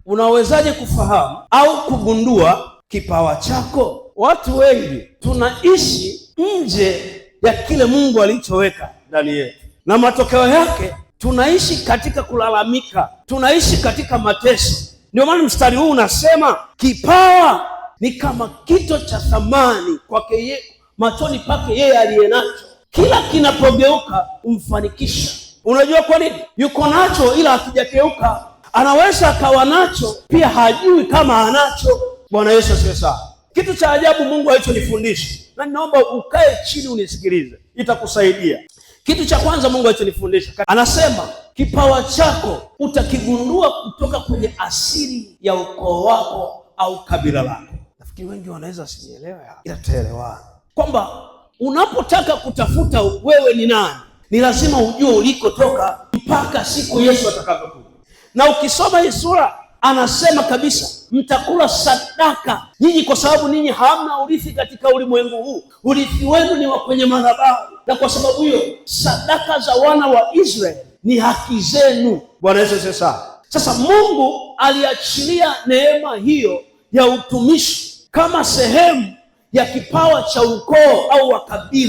Unawezaje kufahamu au kugundua kipawa chako? Watu wengi tunaishi nje ya kile Mungu alichoweka ndani yetu, na matokeo yake tunaishi katika kulalamika, tunaishi katika mateso. Ndio maana mstari huu unasema kipawa ni kama kito cha thamani kwake machoni pake yeye aliye nacho, kila kinapogeuka umfanikisha. Unajua kwa nini? Yuko nacho ila akijakeuka. Anaweza akawa nacho pia hajui kama anacho. Bwana Yesu asifiwe sana. Kitu cha ajabu Mungu alichonifundisha, na ninaomba ukae chini unisikilize, itakusaidia. Kitu cha kwanza Mungu alichonifundisha, anasema kipawa chako utakigundua kutoka kwenye asili ya ukoo wako au kabila lako. Nafikiri wengi wanaweza sielewe, ila tuelewana kwamba unapotaka kutafuta wewe ni nani, ni lazima ujue ulikotoka mpaka siku Yesu atakapokuja. Na ukisoma hii sura anasema kabisa, mtakula sadaka nyinyi kwa sababu ninyi hamna urithi katika ulimwengu huu. Urithi wenu ni wa kwenye madhabahu, na kwa sababu hiyo sadaka za wana wa Israeli ni haki zenu. Bwana Yesu asifiwe sana. Sasa Mungu aliachilia neema hiyo ya utumishi kama sehemu ya kipawa cha ukoo au wa kabila.